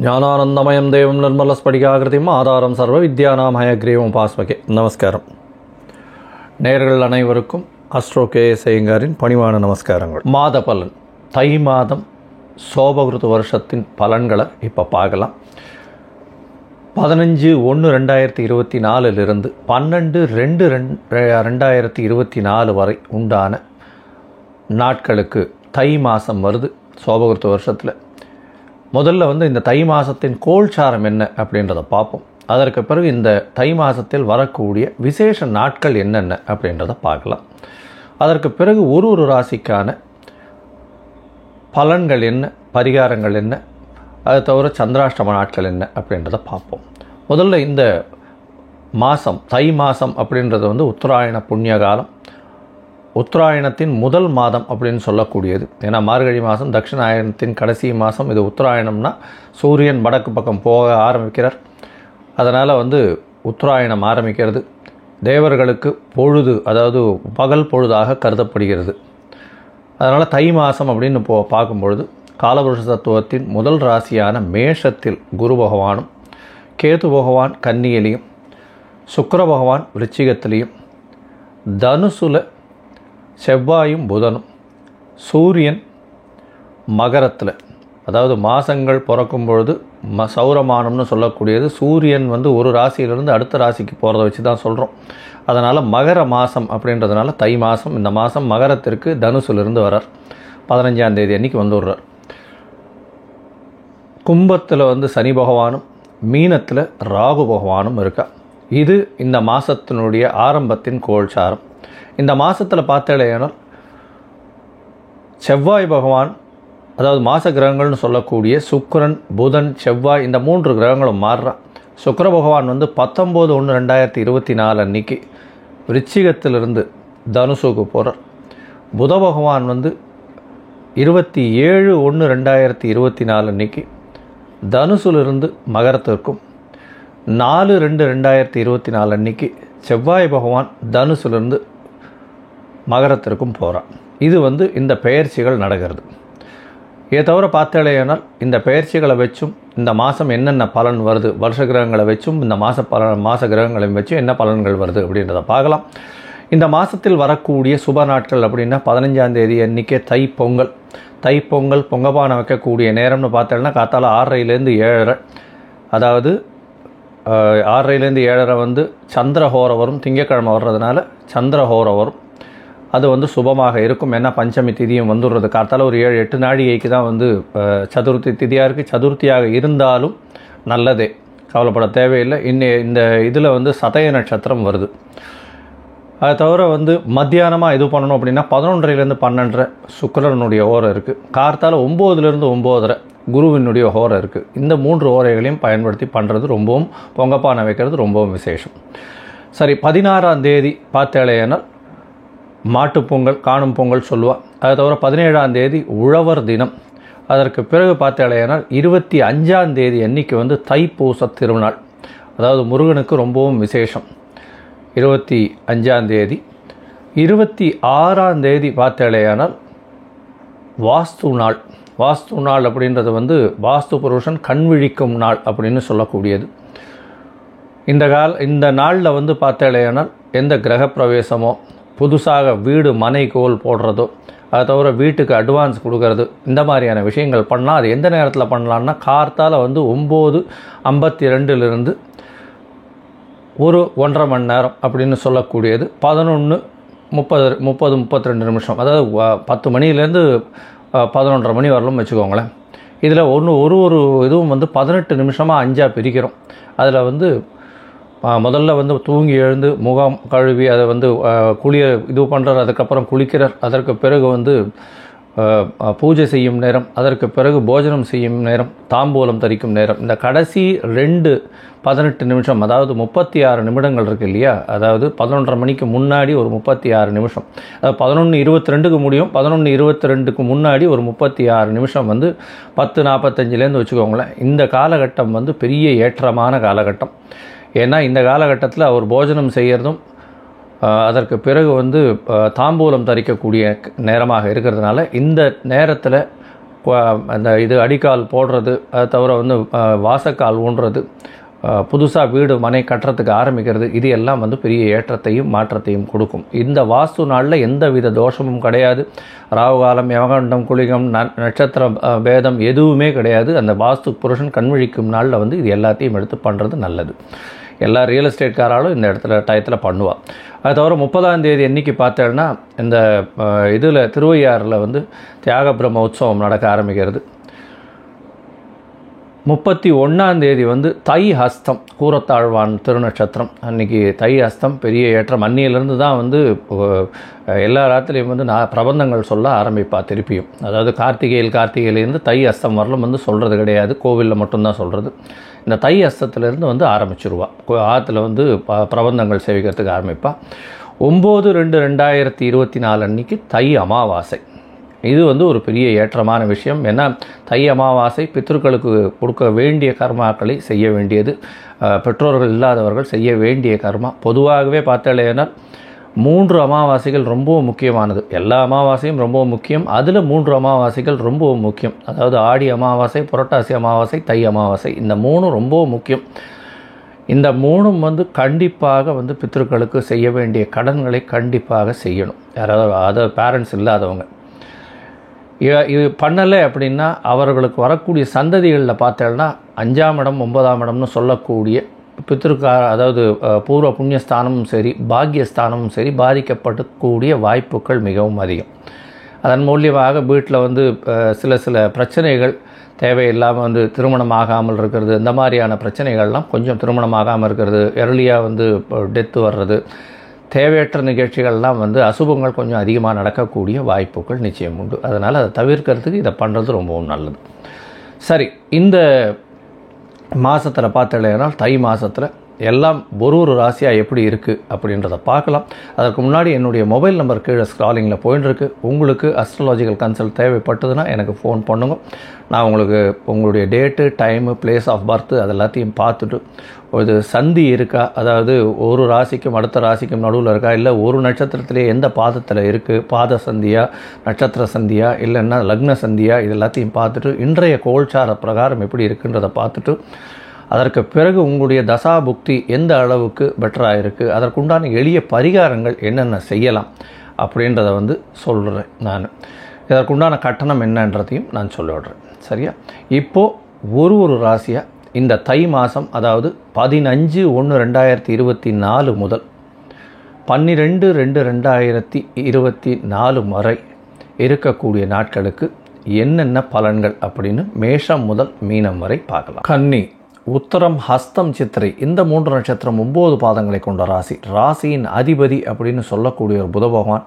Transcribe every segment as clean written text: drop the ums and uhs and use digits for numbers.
ஞானானந்தமயம் தேவம் நிர்மலஸ்படிகாகிருதியும் ஆதாரம் சர்வ வித்யானாம் ஹயக்ரீவம் பாஸ்மகே. நமஸ்காரம். நேயர்கள் அனைவருக்கும் அஸ்ட்ரோ KS ஐயங்காரின் பணிவான நமஸ்காரங்கள். மாத பலன், தை மாதம் சோபகிருது வருஷத்தின் பலன்களை இப்போ பார்க்கலாம். 15/1/2024 12/2/2024 வரை உண்டான நாட்களுக்கு தை மாதம் வருது சோபகிருது வருஷத்தில். முதல்ல இந்த தை மாதத்தின் கோல்சாரம் என்ன அப்படின்றத பார்ப்போம். அதற்கு பிறகு இந்த தை மாதத்தில் வரக்கூடிய விசேஷ நாட்கள் என்னென்ன அப்படின்றத பார்க்கலாம். அதற்கு பிறகு ஒரு ராசிக்கான பலன்கள் என்ன, பரிகாரங்கள் என்ன, அது தவிர சந்திராஷ்டம நாட்கள் என்ன அப்படின்றத பார்ப்போம். முதல்ல இந்த மாதம், தை மாதம் அப்படின்றது உத்தராயண புண்ணிய காலம், உத்தராயணத்தின் முதல் மாதம் அப்படின்னு சொல்லக்கூடியது. ஏன்னா மார்கழி மாதம் தட்சிணாயனத்தின் கடைசி மாதம். இது உத்தராயணம்னா சூரியன் வடக்கு பக்கம் போக ஆரம்பிக்கிறார். அதனால் உத்தராயணம் ஆரம்பிக்கிறது. தேவர்களுக்கு பொழுது, அதாவது பகல் பொழுதாக கருதப்படுகிறது. அதனால் தை மாதம் அப்படின்னு பார்க்கும்பொழுது காலபுருஷ தத்துவத்தின் முதல் ராசியான மேஷத்தில் குரு பகவானும், கேது பகவான் கன்னியிலையும், சுக்கிர பகவான் விருச்சிகத்திலையும், தனுசுல செவ்வாயும் புதனும், சூரியன் மகரத்தில், அதாவது மாதங்கள் பிறக்கும் பொழுது சௌரமானம்னு சொல்லக்கூடியது. சூரியன் ஒரு ராசியிலிருந்து அடுத்த ராசிக்கு போகிறத வச்சு தான் சொல்கிறோம். அதனால் மகர மாதம் அப்படின்றதுனால தை மாதம். இந்த மாதம் மகரத்திற்கு தனுசுலேருந்து வரார். 15ஆம் தேதி அன்றைக்கி வந்துடுறார். கும்பத்தில் சனி பகவானும், மீனத்தில் ராகு பகவானும் இருக்கா. இது இந்த மாதத்தினுடைய ஆரம்பத்தின் கோல்சாரம். இந்த மாதத்தில் பார்த்தேனால் செவ்வாய் பகவான், அதாவது மாச கிரகங்கள்னு சொல்லக்கூடிய சுக்கிரன், புதன், செவ்வாய், இந்த 3 கிரகங்களும் மாறுறான். சுக்கிர பகவான் 19/1/2024 அன்னைக்கு விருச்சிகத்திலிருந்து தனுசுக்கு போகிறார். புத பகவான் 27/1/2024 அன்னைக்கு தனுசுலிருந்து மகரத்திற்கும், 4/2/2024 அன்னைக்கு செவ்வாய் பகவான் தனுசுலிருந்து மகரத்திற்கும் போகிறான். இது இந்த பெயர்ச்சிகள் நடக்கிறது. இதை தவிர பார்த்தேனால் இந்த பெயர்ச்சிகளை வச்சும் இந்த மாதம் என்னென்ன பலன் வருது, வருஷ கிரகங்களை வச்சும் இந்த மாத கிரகங்களையும் வச்சும் என்ன பலன்கள் வருது அப்படின்றத பார்க்கலாம். இந்த மாதத்தில் வரக்கூடிய சுப நாட்கள் அப்படின்னா 15ஆம் தேதி அன்றைக்கே தைப்பொங்கல். தைப்பொங்கல் பொங்கப்பானை வைக்கக்கூடிய நேரம்னு பார்த்தேன்னா காத்தால 6:30லேருந்து 7:30, அதாவது 6:30லேருந்து 7:30 சந்திரஹோரம் வரும். திங்கக்கிழமை வர்றதுனால சந்திரஹோரம் வரும். அது சுபமாக இருக்கும். ஏன்னா பஞ்சமி திதியும் வந்துடுறது. காத்தால் ஒரு 7-8 நாழிகைக்கு தான் சதுர்த்தி திதியாக இருக்குது. சதுர்த்தியாக இருந்தாலும் நல்லதே, கவலைப்பட தேவையில்லை. இந்த இதில் சதய நட்சத்திரம் வருது. அதை தவிர மத்தியானமாக இது பண்ணணும் அப்படின்னா 11:30லேருந்து 12:30 சுக்கிரனுடைய ஓரை இருக்குது. கார்த்தால் 9:00லேருந்து 9:30 குருவினுடைய ஓரை இருக்குது. இந்த 3 ஓரைகளையும் பயன்படுத்தி பண்ணுறது ரொம்பவும், பொங்கப்பானை வைக்கிறது ரொம்பவும் விசேஷம். சரி, 16ஆம் தேதி பார்த்தேனால் மாட்டுப்பொங்கல், காணும் பொங்கல் சொல்லுவாள். அதை தவிர 17ஆம் தேதி உழவர் தினம். அதற்கு பிறகு பார்த்தேனால் 25ஆம் தேதி அன்றைக்கி தைப்பூச திருநாள், அதாவது முருகனுக்கு ரொம்பவும் விசேஷம். 25ஆம் தேதி. 26ஆம் தேதி பார்த்தேனால் வாஸ்து நாள். வாஸ்து நாள் அப்படின்றது வாஸ்து புருஷன் கண் விழிக்கும் நாள் அப்படின்னு சொல்லக்கூடியது. இந்த நாளில் பார்த்தேனால் எந்த கிரக பிரவேசமோ, புதுசாக வீடு மனை கோல் போடுறதோ, அதை தவிர வீட்டுக்கு அட்வான்ஸ் கொடுக்கறது, இந்த மாதிரியான விஷயங்கள் பண்ணால் அது எந்த நேரத்தில் பண்ணலான்னா கார்த்தால் 9:52லிருந்து ஒரு 1.5 மணி நேரம் அப்படின்னு சொல்லக்கூடியது 11:30-32 நிமிஷம், அதாவது 10 மணிலேருந்து 11:30 மணி வரலும் வச்சுக்கோங்களேன். இதில் ஒரு இதுவும் 18 நிமிஷமாக 5ஆக பிரிக்கிறோம். அதில் முதல்ல தூங்கி எழுந்து முகம் கழுவி அதை குளிய இது பண்ணுறார். அதுக்கப்புறம் குளிக்கிறார். அதற்கு பிறகு பூஜை செய்யும் நேரம், அதற்கு பிறகு போஜனம் செய்யும் நேரம், தாம்பூலம் தரிக்கும் நேரம். இந்த கடைசி 18 நிமிஷம், அதாவது 36 நிமிடங்கள் இருக்குது இல்லையா, அதாவது 11:30 மணிக்கு முன்னாடி ஒரு 36 நிமிஷம், அதாவது 11:22க்கு முடியும். 11:22க்கு முன்னாடி ஒரு 36 நிமிஷம் 10:45லேருந்து வச்சுக்கோங்களேன். இந்த காலகட்டம் பெரிய ஏற்றமான காலகட்டம். ஏன்னா இந்த காலகட்டத்தில் அவர் போஜனம் செய்கிறதும் அதற்கு பிறகு தாம்பூலம் தரிக்கக்கூடிய நேரமாக இருக்கிறதுனால இந்த நேரத்தில் அந்த இது அடிக்கால் போடுறது, அதை தவிர வந்து வாசக்கால் ஊன்றது, புதுசாக வீடு மனை கட்டுறதுக்கு ஆரம்பிக்கிறது, இது எல்லாம் வந்து பெரிய ஏற்றத்தையும் மாற்றத்தையும் கொடுக்கும். இந்த வாஸ்து நாளில் எந்த வித தோஷமும் கிடையாது. ராகுகாலம், யமகண்டம், குளிகம், நட்சத்திர பேதம் எதுவுமே கிடையாது. அந்த வாஸ்து புருஷன் கண்விழிக்கும் நாளில் வந்து இது எல்லாத்தையும் எடுத்து பண்ணுறது நல்லது. எல்லா ரியல் எஸ்டேட்காராலும் இந்த இடத்துல டயத்தில் பண்ணுவாள். அது தவிர 30ஆம் தேதி என்றைக்கு பார்த்தேன்னா இந்த இதில் திருவையாறில் வந்து தியாக பிரம்ம உற்சவம் நடக்க ஆரம்பிக்கிறது. 31ஆம் தேதி வந்து தை ஹஸ்தம், கூரத்தாழ்வான் திருநட்சத்திரம். அன்றைக்கி தை ஹஸ்தம் பெரிய ஏற்றம். அன்னியிலேருந்து தான் வந்து எல்லா ராத்திரியும் வந்து நான் பிரபந்தங்கள் சொல்ல ஆரம்பிப்பா திருப்பியும். அதாவது கார்த்திகையிலேருந்து தை ஹஸ்தம் வரலும் வந்து சொல்கிறது கிடையாது, கோவிலில் மட்டும்தான் சொல்கிறது. இந்த தை ஹஸ்தத்துலேருந்து வந்து ஆரம்பிச்சிருவா, ஆற்றுல வந்து பிரபந்தங்கள் சேவிக்கிறதுக்கு ஆரம்பிப்பா. 9/2/2024 அன்றைக்கி தை அமாவாசை. இது வந்து ஒரு பெரிய ஏற்றமான விஷயம். ஏன்னா தை அமாவாசை பித்ருக்களுக்கு கொடுக்க வேண்டிய கர்மாக்களை செய்ய வேண்டியது. பெற்றோர்கள் இல்லாதவர்கள் செய்ய வேண்டிய கர்மா. பொதுவாகவே பார்த்தாலேனா 3 அமாவாசைகள் ரொம்பவும் முக்கியமானது. எல்லா அமாவாசையும் ரொம்பவும் முக்கியம். அதில் 3 அமாவாசைகள் ரொம்பவும் முக்கியம். அதாவது ஆடி அமாவாசை, புரட்டாசி அமாவாசை, தை அமாவாசை, இந்த 3 ரொம்பவும் முக்கியம். இந்த 3ம் வந்து கண்டிப்பாக வந்து பித்ருக்களுக்கு செய்ய வேண்டிய கடன்களை கண்டிப்பாக செய்யணும். யாராவது பேரண்ட்ஸ் இல்லாதவங்க இது பண்ணலை அப்படின்னா அவர்களுக்கு வரக்கூடிய சந்ததிகளில் பார்த்தேன்னா 5ஆம் இடம் 9ஆம் இடம்னு சொல்லக்கூடிய அதாவது பூர்வ புண்ணியஸ்தானமும் சரி பாக்கியஸ்தானமும் சரி பாதிக்கப்படக்கூடிய வாய்ப்புகள் மிகவும் அதிகம். அதன் மூலியமாக வீட்டில் வந்து சில பிரச்சனைகள் தேவையில்லாமல் வந்து திருமணம் ஆகாமல் இருக்கிறது, இந்த மாதிரியான பிரச்சனைகள்லாம் கொஞ்சம் திருமணம் ஆகாமல் இருக்கிறது, எர்லியாக வந்து டெத்து வர்றது, தேவையற்ற நிகழ்ச்சிகள்லாம் வந்து அசுபங்கள் கொஞ்சம் அதிகமாக நடக்கக்கூடிய வாய்ப்புகள் நிச்சயம் உண்டு. அதனால் அதை தவிர்க்கிறதுக்கு இதை பண்ணுறது ரொம்பவும் நல்லது. சரி, இந்த மாதத்தில் பார்த்தீங்கன்னா தை மாதத்தில் எல்லாம் ஒரு ராசியாக எப்படி இருக்குது அப்படின்றத பார்க்கலாம். அதற்கு முன்னாடி என்னுடைய மொபைல் நம்பர் கீழே ஸ்க்ராலிங்கில் போயின்னு இருக்குது. உங்களுக்கு அஸ்ட்ராலாஜிக்கல் கன்சல்ட் தேவைப்பட்டதுன்னா எனக்கு ஃபோன் பண்ணுங்க. நான் உங்களுக்கு உங்களுடைய date, time, place of birth அது எல்லாத்தையும் பார்த்துட்டு ஒரு சந்தி இருக்கா, அதாவது ஒரு ராசிக்கும் அடுத்த ராசிக்கும் நடுவில் இருக்கா, இல்லை ஒரு நட்சத்திரத்திலே எந்த பாதத்தில் இருக்குது, பாத சந்தியா, நட்சத்திர சந்தியா, இல்லைன்னா லக்ன சந்தியா, இது எல்லாத்தையும் பார்த்துட்டு இன்றைய கோல்சார பிரகாரம் எப்படி இருக்குன்றதை பார்த்துட்டு அதற்கு பிறகு உங்களுடைய தசா புக்தி எந்த அளவுக்கு பெட்டராக இருக்குது, அதற்குண்டான எளிய பரிகாரங்கள் என்னென்ன செய்யலாம் அப்படின்றத வந்து சொல்கிறேன். நான் இதற்குண்டான கட்டணம் என்னன்றதையும் நான் சொல்லிவிடுறேன். சரியா? இப்போது ஒரு ராசியாக இந்த தை மாதம், அதாவது 15/1/2024 முதல் 12/2/2024 வரை இருக்கக்கூடிய நாட்களுக்கு என்னென்ன பலன்கள் அப்படின்னு மேஷம் முதல் மீனம் வரை பார்க்கலாம். கன்னி, உத்தரம், ஹஸ்தம், சித்திரை இந்த 3 நட்சத்திரம் 9 பாதங்களை கொண்ட ராசி. ராசியின் அதிபதி அப்படின்னு சொல்லக்கூடிய ஒரு புத பகவான்.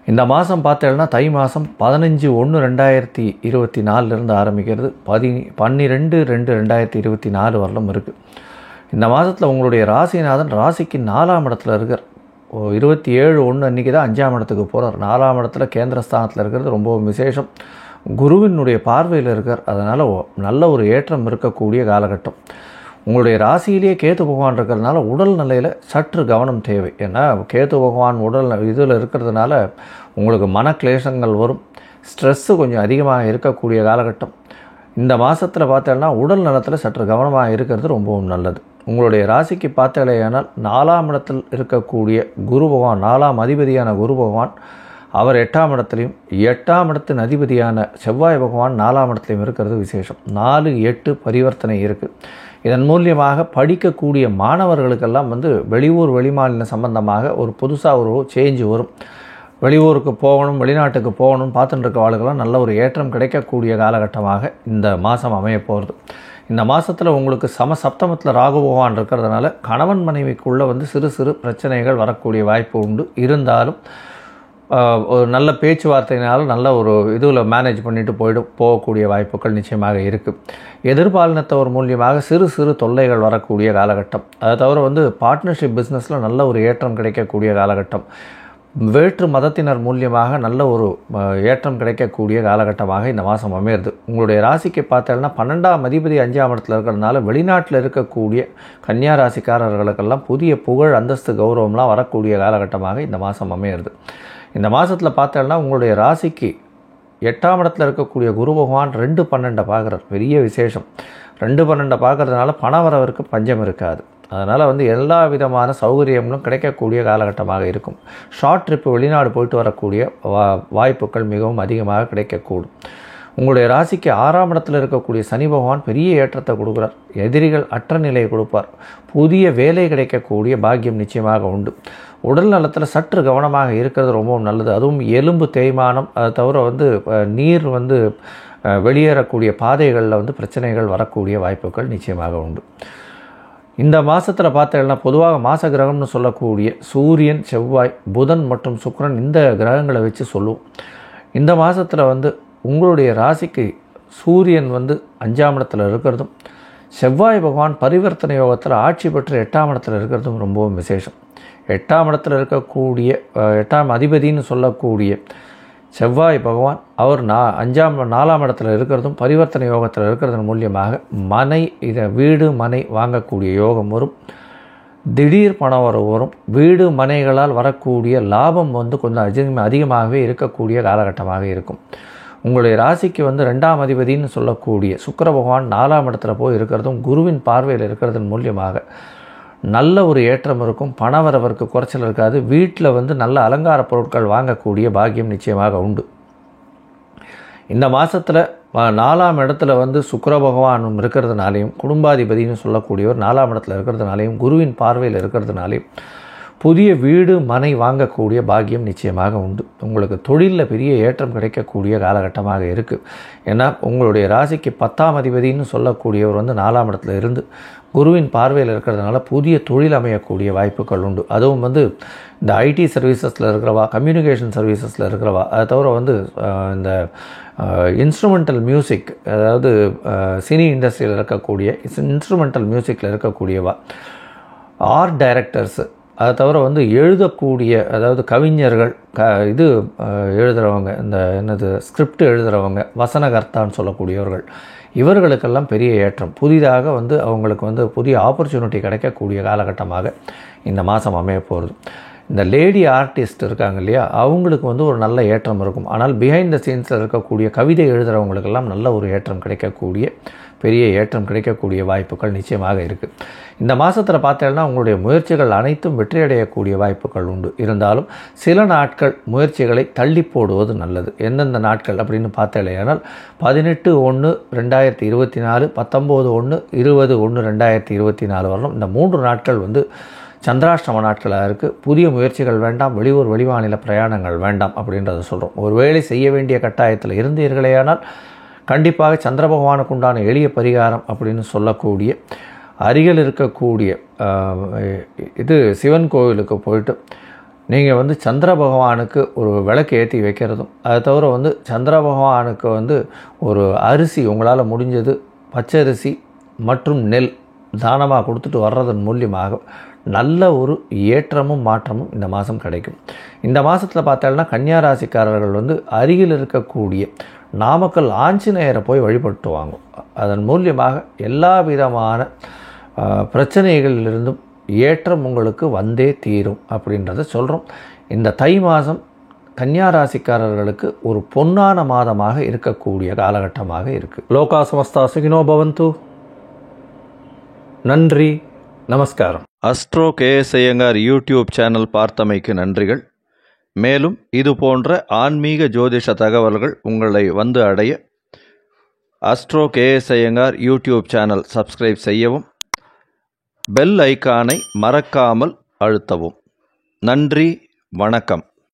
இந்த மாதம் பார்த்தேன்னா தை மாதம் 15/1/2024 ஆரம்பிக்கிறது, 12/2/2024 வரலும் இருக்குது. இந்த மாதத்தில் உங்களுடைய ராசிநாதன் ராசிக்கு 4ஆம் இடத்துல இருக்கார். 27/1 அன்றைக்கி தான் 5ஆம் இடத்துக்கு போகிறார். 4ஆம் இடத்துல கேந்திரஸ்தானத்தில் இருக்கிறது ரொம்ப விசேஷம். குருவினுடைய பார்வையில் இருக்கார். அதனால் நல்ல ஒரு ஏற்றம் இருக்கக்கூடிய காலகட்டம். உங்களுடைய ராசியிலேயே கேது பகவான் இருக்கிறதுனால உடல் நிலையில் சற்று கவனம் தேவை. ஏன்னா கேது பகவான் உடல் இதில் இருக்கிறதுனால உங்களுக்கு மனக்லேசங்கள் வரும், ஸ்ட்ரெஸ்ஸு கொஞ்சம் அதிகமாக இருக்கக்கூடிய காலகட்டம். இந்த மாதத்தில் பார்த்தேன்னா உடல் நலத்தில் சற்று கவனமாக இருக்கிறது ரொம்பவும் நல்லது. உங்களுடைய ராசிக்கு பார்த்தாலேயானால் 4ஆம் இடத்தில் இருக்கக்கூடிய குரு பகவான், 4ஆம் அதிபதியான குரு பகவான் அவர் 8ஆம் இடத்துலையும், 8ஆம் இடத்தின் அதிபதியான செவ்வாய் பகவான் 4ஆம் இடத்துலையும் இருக்கிறது விசேஷம். 4-8 பரிவர்த்தனை இருக்குது. இதன் மூலியமாக படிக்கக்கூடிய மாணவர்களுக்கெல்லாம் வந்து வெளியூர் வெளிமாநில சம்பந்தமாக ஒரு புதுசாக ஒரு சேஞ்சு வரும். வெளியூருக்கு போகணும், வெளிநாட்டுக்கு போகணும்னு பார்த்துட்டு இருக்க ஆளுக்கெல்லாம் நல்ல ஒரு ஏற்றம் கிடைக்கக்கூடிய காலகட்டமாக இந்த மாதம் அமைய போகிறது. இந்த மாதத்தில் உங்களுக்கு சப்தமத்தில் ராகு பகவான் இருக்கிறதுனால கணவன் மனைவிக்குள்ளே வந்து சிறு சிறு பிரச்சனைகள் வரக்கூடிய வாய்ப்பு உண்டு. இருந்தாலும் ஒரு நல்ல பேச்சுவார்த்தையினாலும் நல்ல ஒரு இதில் மேனேஜ் பண்ணிட்டு போகக்கூடிய வாய்ப்புகள் நிச்சயமாக இருக்குது. எதிர்பாலினத்தவர் மூலியமாக சிறு சிறு தொல்லைகள் வரக்கூடிய காலகட்டம். அதை தவிர வந்து பார்ட்னர்ஷிப் பிஸ்னஸில் நல்ல ஒரு ஏற்றம் கிடைக்கக்கூடிய காலகட்டம். வேற்று மதத்தினர் மூலியமாக நல்ல ஒரு ஏற்றம் கிடைக்கக்கூடிய காலகட்டமாக இந்த மாதம் அமையிறது. உங்களுடைய ராசிக்கு பார்த்தேன்னா 12ஆம் அதிபதி 5ஆம் இடத்துல இருக்கிறதுனால வெளிநாட்டில் இருக்கக்கூடிய கன்னியா ராசிக்காரர்களுக்கெல்லாம் புதிய புகழ், அந்தஸ்து, கௌரவம்லாம் வரக்கூடிய காலகட்டமாக இந்த மாதம் அமையிறது. இந்த மாதத்தில் பார்த்தோன்னா உங்களுடைய ராசிக்கு 8ஆம் இடத்துல இருக்கக்கூடிய குரு பகவான் 2-12 பார்க்குறார். பெரிய விசேஷம். 2-12 பார்க்கறதுனால பணவரவிற்கு பஞ்சம் இருக்காது. அதனால் வந்து எல்லா விதமான சௌகரியங்களும் கிடைக்கக்கூடிய காலகட்டமாக இருக்கும். ஷார்ட் ட்ரிப்பு வெளிநாடு போயிட்டு வரக்கூடிய வாய்ப்புகள் மிகவும் அதிகமாக கிடைக்கக்கூடும். உங்களுடைய ராசிக்கு 6ஆம் இடத்தில் இருக்கக்கூடிய சனி பகவான் பெரிய ஏற்றத்தை கொடுக்குறார். எதிரிகள் அற்ற நிலையை கொடுப்பார். புதிய வேலை கிடைக்கக்கூடிய பாக்கியம் நிச்சயமாக உண்டு. உடல் நலத்தில் சற்று கவனமாக இருக்கிறது ரொம்பவும் நல்லது. அதுவும் எலும்பு தேய்மானம், அதை தவிர வந்து நீர் வந்து வெளியேறக்கூடிய பாதைகளில் வந்து பிரச்சனைகள் வரக்கூடிய வாய்ப்புகள் நிச்சயமாக உண்டு. இந்த மாதத்தில் பார்த்தீங்கன்னா பொதுவாக மாத கிரகம்னு சொல்லக்கூடிய சூரியன், செவ்வாய், புதன் மற்றும் சுக்கிரன் இந்த கிரகங்களை வச்சு சொல்லுவோம். இந்த மாதத்தில் வந்து உங்களுடைய ராசிக்கு சூரியன் வந்து 5ஆம் இடத்துல இருக்கிறதும், செவ்வாய் பகவான் பரிவர்த்தனை யோகத்தில் ஆட்சி பெற்று 8ஆம் இடத்துல இருக்கிறதும் ரொம்பவும் விசேஷம். 8ஆம் இடத்துல இருக்கக்கூடிய 8ஆம் அதிபதினு சொல்லக்கூடிய செவ்வாய் பகவான் அவர் 4ஆம் இடத்துல இருக்கிறதும் பரிவர்த்தனை யோகத்தில் இருக்கிறதன் மூலியமாக வீடு மனை வாங்கக்கூடிய யோகம் வரும். திடீர் பணம் வரும். வீடு மனைகளால் வரக்கூடிய லாபம் வந்து கொஞ்சம் அதிகமாகவே இருக்கக்கூடிய காலகட்டமாக இருக்கும். உங்களுடைய ராசிக்கு வந்து 2ஆம் அதிபதினு சொல்லக்கூடிய சுக்கிர பகவான் 4ஆம் இடத்துல போய் இருக்கிறதும் குருவின் பார்வையில் இருக்கிறதன் மூலியமாக நல்ல ஒரு ஏற்றம் இருக்கும். பணவரவிற்கு குறைச்சல் இருக்காது. வீட்டில் வந்து நல்ல அலங்கார பொருட்கள் வாங்கக்கூடிய பாக்கியம் நிச்சயமாக உண்டு. இந்த மாதத்தில் 4ஆம் இடத்துல வந்து சுக்கிர பகவானும் இருக்கிறதுனாலையும் குடும்பாதிபதினு சொல்லக்கூடியவர் 4ஆம் இடத்துல இருக்கிறதுனாலையும் குருவின் பார்வையில் இருக்கிறதுனாலையும் புதிய வீடு மனை வாங்கக்கூடிய பாக்கியம் நிச்சயமாக உண்டு. உங்களுக்கு தொழிலில் பெரிய ஏற்றம் கிடைக்கக்கூடிய காலகட்டமாக இருக்குது. ஏன்னா உங்களுடைய ராசிக்கு 10ஆம் அதிபதினு சொல்லக்கூடியவர் வந்து 4ஆம் இடத்துல இருந்து குருவின் பார்வையில் இருக்கிறதுனால புதிய தொழில் அமையக்கூடிய வாய்ப்புகள் உண்டு. அதுவும் வந்து இந்த ஐடி சர்வீசஸில் இருக்கிறவா, கம்யூனிகேஷன் சர்வீசஸில் இருக்கிறவா, அதை தவிர வந்து இந்த இன்ஸ்ட்ருமெண்டல் மியூசிக், அதாவது சினி இண்டஸ்ட்ரியில் இருக்கக்கூடிய இன்ஸ்ட்ருமெண்டல் மியூசிக்கில் இருக்கக்கூடியவா, ஆர்ட் டைரக்டர்ஸு, அதை தவிர வந்து எழுதக்கூடிய, அதாவது கவிஞர்கள், எழுதுகிறவங்க, இந்த ஸ்கிரிப்ட் எழுதுகிறவங்க, வசனகர்த்தான்னு சொல்லக்கூடியவர்கள், இவர்களுக்கெல்லாம் பெரிய ஏற்றம். புதிதாக வந்து அவங்களுக்கு வந்து புதிய ஆப்பர்ச்சுனிட்டி கிடைக்கக்கூடிய காலகட்டமாக இந்த மாதம் அமைய போகிறது. இந்த லேடி ஆர்டிஸ்ட் இருக்காங்க இல்லையா, அவங்களுக்கு வந்து ஒரு நல்ல ஏற்றம் இருக்கும். ஆனால் பிஹைண்ட் த சீன்ஸில் இருக்கக்கூடிய கவிதை எழுதுகிறவங்களுக்கெல்லாம் நல்ல ஒரு ஏற்றம் கிடைக்கக்கூடிய, பெரிய ஏற்றம் கிடைக்கக்கூடிய வாய்ப்புகள் நிச்சயமாக இருக்குது. இந்த மாதத்தில் பார்த்தீங்கன்னா உங்களுடைய முயற்சிகள் அனைத்தும் வெற்றியடையக்கூடிய வாய்ப்புகள் உண்டு. இருந்தாலும் சில நாட்கள் முயற்சிகளை தள்ளி போடுவது நல்லது. எந்தெந்த நாட்கள் அப்படின்னு பார்த்தேனால் 18/1/2024, 19/1/2024 வரணும். இந்த 3 நாட்கள் வந்து சந்திராஷ்டம நாட்களாக இருக்குது. புதிய முயற்சிகள் வேண்டாம், வெளியூர் வெளிமாநில பிரயாணங்கள் வேண்டாம் அப்படின்றத சொல்கிறோம். ஒரு வேளை செய்ய வேண்டிய கட்டாயத்தில் இருந்தீர்களேயானால் கண்டிப்பாக சந்திர பகவானுக்கு உண்டான எளிய பரிகாரம் அப்படின்னு சொல்லக்கூடிய அருகில் இருக்கக்கூடிய சிவன் கோவிலுக்கு போயிட்டு நீங்கள் வந்து சந்திர பகவானுக்கு ஒரு விளக்கு ஏற்றி வைக்கிறதும், அதை தவிர வந்து சந்திர பகவானுக்கு வந்து ஒரு அரிசி உங்களால் முடிஞ்சது பச்சரிசி மற்றும் நெல் தானமாக கொடுத்துட்டு வர்றதன் மூலியமாக நல்ல ஒரு ஏற்றமும் மாற்றமும் இந்த மாதம் கிடைக்கும். இந்த மாதத்தில் பார்த்தோம்னா கன்னியா ராசிக்காரர்கள் வந்து அருகில் இருக்கக்கூடிய நாமக்கல் ஆஞ்சநேயரை போய் வழிபட்டுவாங்க. அதன் மூலியமாக எல்லா விதமான பிரச்சனைகளிலிருந்தும் ஏற்றம் உங்களுக்கு வந்தே தீரும் அப்படின்றத சொல்கிறோம். இந்த தை மாதம் கன்னியா ராசிக்காரர்களுக்கு ஒரு பொன்னான மாதமாக இருக்கக்கூடிய காலகட்டமாக இருக்குது. லோகா சமஸ்தா சுகினோ பவந்து. நன்றி, நமஸ்காரம். Astro KS Iyengar YouTube channel பார்த்தமைக்கு நன்றிகள். மேலும் இது போன்ற ஆன்மீக ஜோதிஷ தகவல்கள் உங்களை வந்து அடைய astro KS Iyengar YouTube channel subscribe செய்யவும், பெல் ஐக்கானை மறக்காமல் அழுத்தவும். நன்றி, வணக்கம்.